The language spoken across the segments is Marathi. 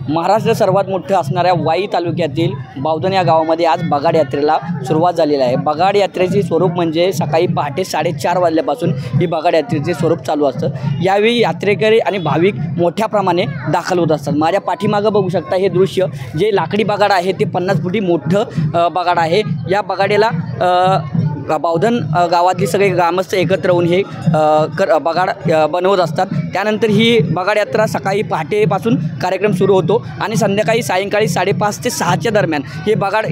महाराष्ट्र सर्वात मोठं असणाऱ्या वाई तालुक्यातील बावधन या गावामध्ये आज बगाड यात्रेला सुरुवात झालेली आहे। बगाड यात्रेचे स्वरूप म्हणजे सकाळी पहाटे 4:30 वाजल्यापासून ही बगाड यात्रेचे स्वरूप चालू असतं। यावेळी यात्रेकरी आणि भाविक मोठ्या प्रमाणे दाखल होत असतात। माझ्या पाठीमागं बघू शकता हे दृश्य, जे लाकडी बगाड आहे ते 50 फुटी मोठं बगाड आहे। या बगाडेला बावधन गावातली सगळे ग्रामस्थ एकत्र होऊन हे बगाड बनवत असतात। त्यानंतर ही बगाड यात्रा सकाळी पहाटेपासून कार्यक्रम सुरू होतो आणि सायंकाळी 5:30 ते 6च्या दरम्यान हे बगाड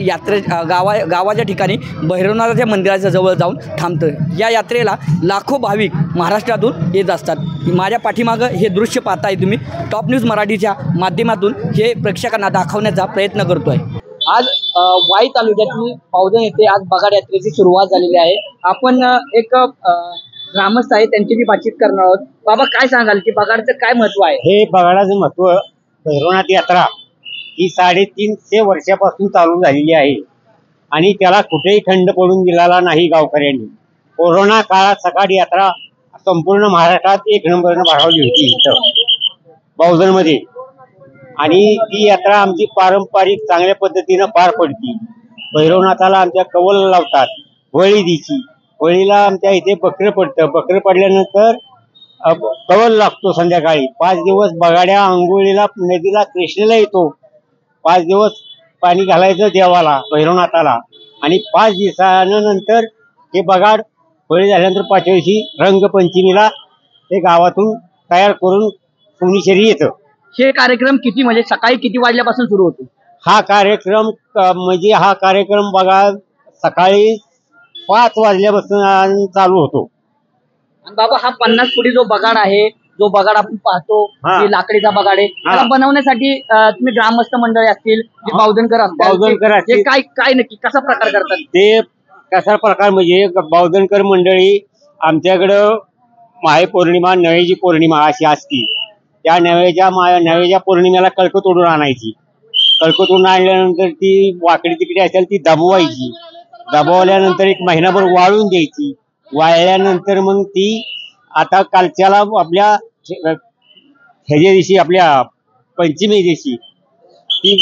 गावाच्या ठिकाणी भैरवनाथाच्या मंदिराच्या जवळ जाऊन थांबतं। या यात्रेला लाखो भाविक महाराष्ट्रातून येत असतात। माझ्या पाठीमागं हे दृश्य पाहताय तुम्ही। टॉप न्यूज मराठीच्या माध्यमातून हे प्रेक्षकांना दाखवण्याचा प्रयत्न करतो आहे। आज वाई तालुक्यातील बावधन येथे आज बगाड यात्रेची सुरुवात झालेली आहे। आपण एक ग्रामस्थ आहे त्यांच्याशी बातचीत करणार आहोत। बाबा, काय सांगाल की बगाडचं काय महत्व आहे? हे बगाडाचं महत्व, भैरवनाथ यात्रा ही 350 वर्षापासून चालू झालेली आहे आणि त्याला कुठेही खंड पडून दिलेला नाही गावकऱ्यांनी। कोरोना काळात सकाळी यात्रा संपूर्ण महाराष्ट्रात 1 नंबरनं भरवली होती इथं बावधनमध्ये, आणि ती यात्रा आमची पारंपरिक चांगल्या पद्धतीनं पार पडती। भैरवनाथाला आमच्या कवल लावतात, होळी दिची, होळीला आमच्या इथे बकरं पडतं, बकरं पडल्यानंतर कवल लागतो संध्याकाळी। 5 दिवस बगाड्या अंघोळीला नदीला कृष्णेला येतो, 5 दिवस पाणी घालायचं देवाला भैरवनाथाला, आणि 5 दिवसानंतर हे बगाड होळी झाल्यानंतर 5व्या दिवशी रंगपंचमीला हे गावातून तयार करून सोनीशेरी येतं। हे कार्यक्रम किती म्हणजे सकाळी किती वाजल्यापासून सुरू होतो? हा कार्यक्रम बघा सकाळी 5 वाजल्यापासून चालू होतो। आणि बाबा, हा 50 फुटी जो बगाड आहे, जो बगाड आपण पाहतो लाकडीचा बगाड आहे, त्याला बनवण्यासाठी तुम्ही ग्रामस्थ मंडळी असतील, बावधनकर असतील, काय नक्की कसा प्रकार करतात? ते कसा प्रकार म्हणजे बावधनकर मंडळी आमच्याकडं माहे पौर्णिमा, नवेची पौर्णिमा अशी असती। त्या नव्याच्या पौर्णिमेला कळकं तोडून आणायची। कळकं तोडून आणल्यानंतर ती वाकडी तिकडे असेल ती दबवायची। दबवल्यानंतर 1 महिनाभर वाळून द्यायची। वाळल्यानंतर मग ती आता कालच्याला आपल्या ह्याच्या दिवशी, आपल्या पंचमी दिवशी ती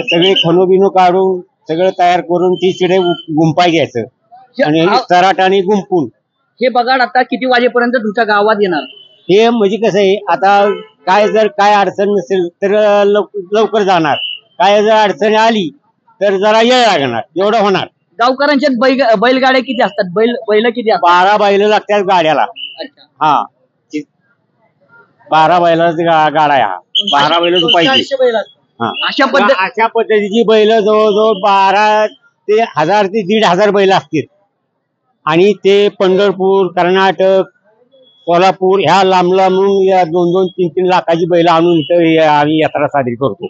सगळे खणूबिनू काढून सगळं तयार करून ती चिडे गुंपाय घ्यायचं आणि चराटाने गुंपून। हे बगाड आता किती वाजेपर्यंत तुमच्या गावात येणार? हे म्हणजे कसं आहे, आता जर काय अडचण नसेल तर लवकर जाणार, काय जर अडचण आली तर जरा वेळ लागणार, एवढं होणार। गावकऱ्यांच्यात बैलगाड्या किती असतात? बैल किती असतात? 12 बैल लागतात गाड्याला। हा, 12 बैलाचा गाडा आहे हा। 12 बैल पाहिजे। अशा पद्धतीची बैल जवळजवळ 12 ते 1000 ते 1500 बैल असतील, आणि ते पंढरपूर, कर्नाटक, सोलापूर ह्या लांब लांबून 2-2, 3-3 लाखाची बैल आणून इथं आम्ही यात्रा साजरी करतो।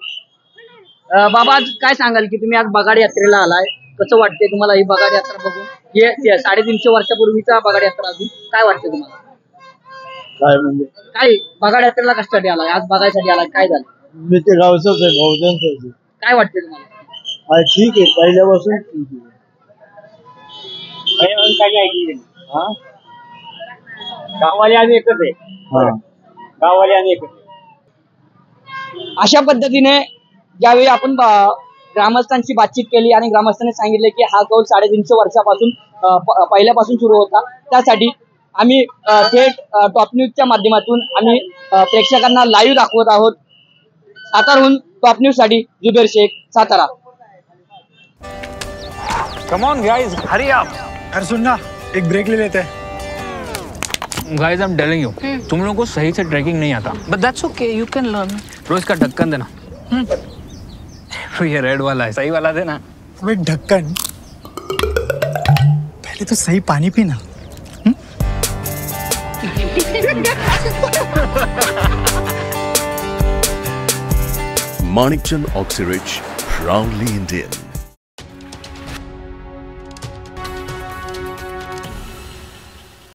बाबा, आज काय सांगाल की तुम्ही आज बगाड यात्रेला आलाय, कसं वाटतंय तुम्हाला ही बगाड यात्रा बघून? हे 350 वर्षापूर्वीचा बगाड यात्रा अजून काय वाटतंय तुम्हाला? काय म्हणजे काय बगाड यात्रेला कशासाठी आलाय? आज बघायसाठी आलाय? काय झालं? मी ते गावचंच आहे, बावधनचं। काय वाटतंय तुम्हाला? ठीक आहे, पहिल्यापासून ठीक आहे। गाववाले आम्ही एकच आहे, गाववाले आम्ही एकच आहे। अशा पद्धतीने ज्यावेळी आपण ग्रामस्थांची बातचीत केली आणि ग्रामस्थांनी सांगितले की हा कौल 350 वर्षापासून पहिल्यापासून सुरू होता, त्यासाठी आम्ही थेट टॉप न्यूजच्या माध्यमातून आम्ही प्रेक्षकांना लाईव्ह दाखवत आहोत। साताराहून टॉप न्यूज साठी Zuber Shaikh, Satara. Come on guys, hurry up. अरे सुन ना, एक ब्रेक ले लेते हैं। Guys, I am telling you, तुम लोगों को सही से ट्रैकिंग नहीं आता, but that's okay, you can learn. रोज का ढक्कन देना। ये रेड वाला है, सही वाला देना। अबे ढक्कन, पहले तो सही पानी पीना। Manikchand Oxyrich, proudly Indian.